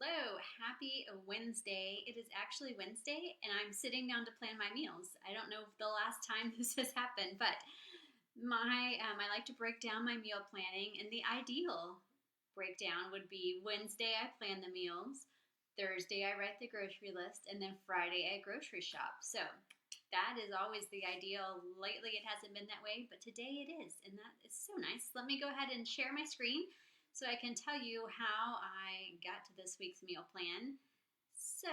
Hello, happy Wednesday. It is actually Wednesday, and I'm sitting down to plan my meals. I don't know if the last time this has happened, but I like to break down my meal planning, and the ideal breakdown would be Wednesday I plan the meals, Thursday I write the grocery list, and then Friday I grocery shop. So that is always the ideal. Lately it hasn't been that way, but today it is, and that is so nice. Let me go ahead and share my screen so I can tell you how I got to this week's meal plan. So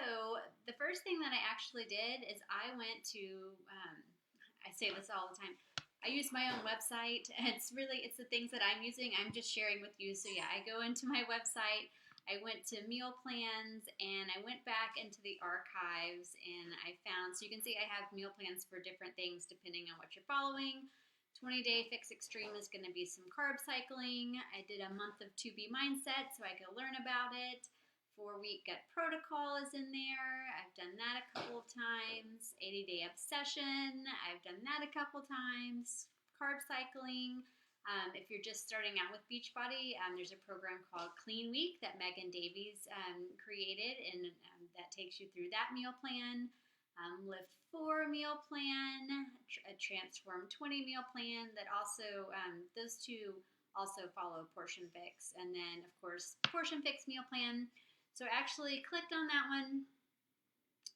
the first thing that I actually did is I went to, I say this all the time, I use my own website. It's the things that I'm using. I'm just sharing with you. So yeah, I go into my website. I went to meal plans and I went back into the archives and I found, so you can see I have meal plans for different things depending on what you're following. 20-day Fix Extreme is going to be some carb cycling. I did a month of 2B mindset so I could learn about it. 4-week gut protocol is in there. I've done that a couple of times. 80-day obsession. I've done that a couple times. Carb cycling. If you're just starting out with Beachbody, there's a program called Clean Week that Megan Davies created, and that takes you through that meal plan. Lift 4 meal plan, a Transform 20 meal plan that also, those two also follow Portion Fix. And then, of course, Portion Fix meal plan. So I actually clicked on that one,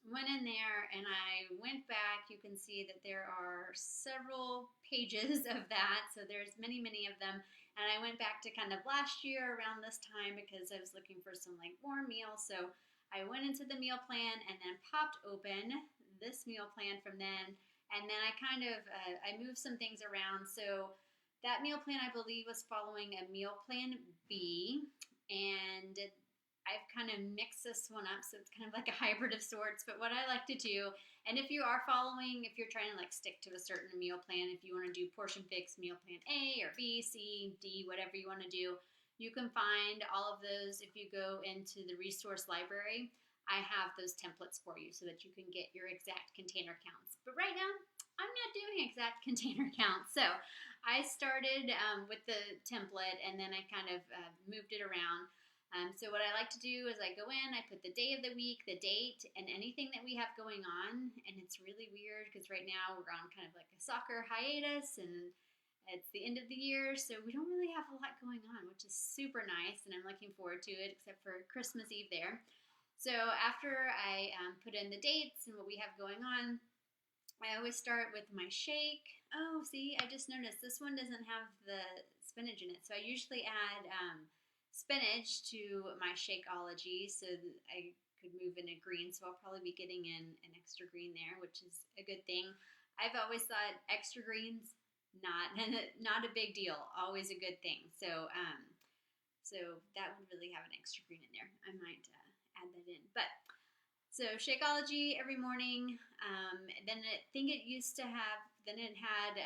went in there, and I went back. You can see that there are several pages of that. So there's many, many of them. And I went back to kind of last year around this time because I was looking for some like warm meals. So I went into the meal plan and then popped open this meal plan from then. And then I kind of, I moved some things around. So that meal plan, I believe, was following a meal plan B. And I've kind of mixed this one up. So it's kind of like a hybrid of sorts. But what I like to do, and if you are following, if you're trying to like stick to a certain meal plan, if you want to do Portion Fix meal plan A or B, C, D, whatever you want to do, you can find all of those if you go into the resource library. I have those templates for you so that you can get your exact container counts. But right now, I'm not doing exact container counts. So I started with the template and then I kind of moved it around. So what I like to do is I go in, I put the day of the week, the date, and anything that we have going on. And it's really weird because right now we're on kind of like a soccer hiatus and it's the end of the year, so we don't really have a lot going on, which is super nice, and I'm looking forward to it, except for Christmas Eve there. So after I put in the dates and what we have going on, I always start with my shake. Oh, see, I just noticed this one doesn't have the spinach in it, so I usually add spinach to my Shakeology so that I could move in a green, so I'll probably be getting in an extra green there, which is a good thing. I've always thought extra greens not not a big deal, always a good thing. So that would really have an extra green in there. I might add that in. But so Shakeology every morning. Then I think it used to have. Then it had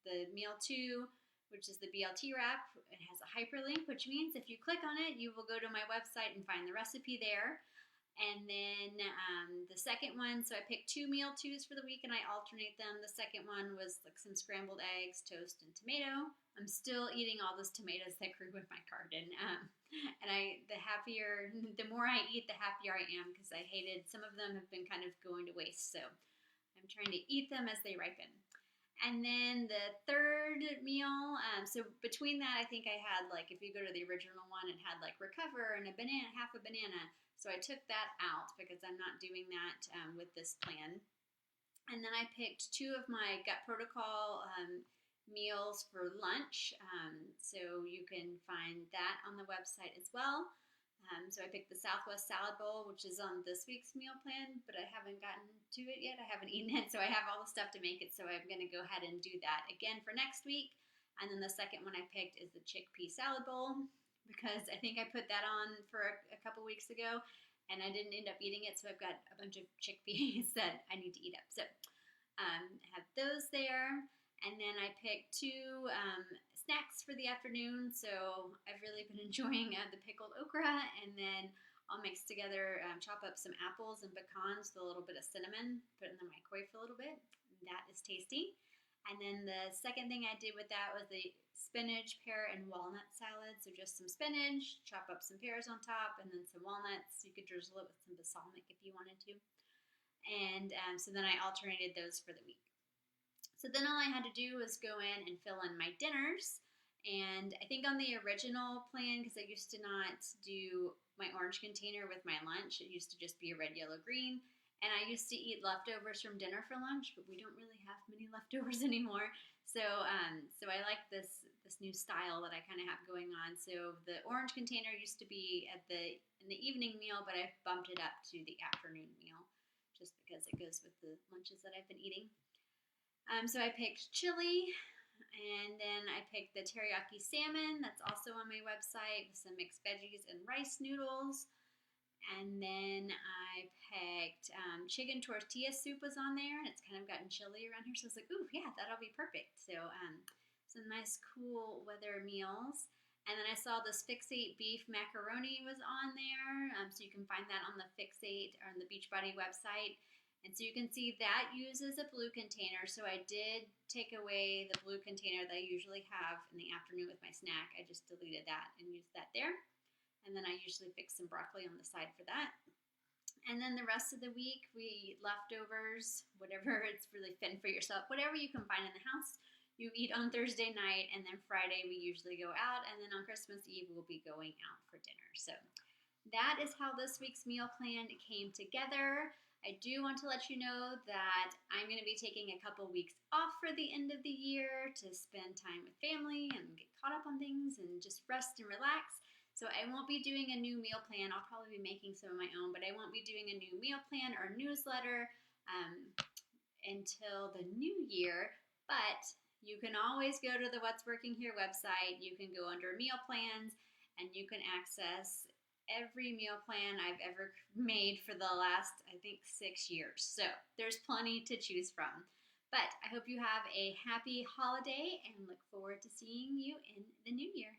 the meal 2, which is the BLT wrap. It has a hyperlink, which means if you click on it, you will go to my website and find the recipe there. And then the second one, so I picked 2 meal 2s for the week and I alternate them. The second one was like some scrambled eggs, toast, and tomato. I'm still eating all those tomatoes that grew in my garden. And the more I eat, the happier I am because I hated, some of them have been kind of going to waste. So I'm trying to eat them as they ripen. And then the third meal, so between that, I think I had like, if you go to the original one, it had like Recover and a banana, half a banana. So I took that out because I'm not doing that with this plan. And then I picked 2 of my gut protocol meals for lunch. So you can find that on the website as well. So I picked the Southwest Salad Bowl, which is on this week's meal plan, but I haven't gotten to it yet. I haven't eaten it, so I have all the stuff to make it. So I'm going to go ahead and do that again for next week. And then the second one I picked is the Chickpea Salad Bowl because I think I put that on for a couple weeks ago and I didn't end up eating it. So I've got a bunch of chickpeas that I need to eat up. So have those there. And then I picked 2 snacks for the afternoon. So I've really been enjoying the pickled okra. And then I'll mix together, chop up some apples and pecans with a little bit of cinnamon, put it in the microwave for a little bit. That is tasty. And then the second thing I did with that was the spinach, pear, and walnut salad. So just some spinach, chop up some pears on top, and then some walnuts. You could drizzle it with some balsamic if you wanted to. And so then I alternated those for the week. So then all I had to do was go in and fill in my dinners. And I think on the original plan, because I used to not do my orange container with my lunch, it used to just be a red, yellow, green. And I used to eat leftovers from dinner for lunch, but we don't really have many leftovers anymore. So I like this new style that I kind of have going on. So the orange container used to be in the evening meal, but I've bumped it up to the afternoon meal just because it goes with the lunches that I've been eating. So I picked chili, and then I picked the teriyaki salmon that's also on my website with some mixed veggies and rice noodles. And then I picked chicken tortilla soup was on there, and it's kind of gotten chilly around here, so I was like, ooh, yeah, that'll be perfect. So some nice cool weather meals. And then I saw this Fixate beef macaroni was on there, so you can find that on the Fixate or on the Beachbody website. And so you can see that uses a blue container. So I did take away the blue container that I usually have in the afternoon with my snack. I just deleted that and used that there. And then I usually fix some broccoli on the side for that. And then the rest of the week, we eat leftovers, whatever it's really fend for yourself, whatever you can find in the house. You eat on Thursday night, and then Friday we usually go out, and then on Christmas Eve we'll be going out for dinner. So that is how this week's meal plan came together. I do want to let you know that I'm going to be taking a couple weeks off for the end of the year to spend time with family and get caught up on things and just rest and relax. So I won't be doing a new meal plan. I'll probably be making some of my own, but I won't be doing a new meal plan or newsletter until the new year. But you can always go to the What's Working Here website. You can go under meal plans, and you can access every meal plan I've ever made for the last, I think, 6 years. So there's plenty to choose from. But I hope you have a happy holiday and look forward to seeing you in the new year.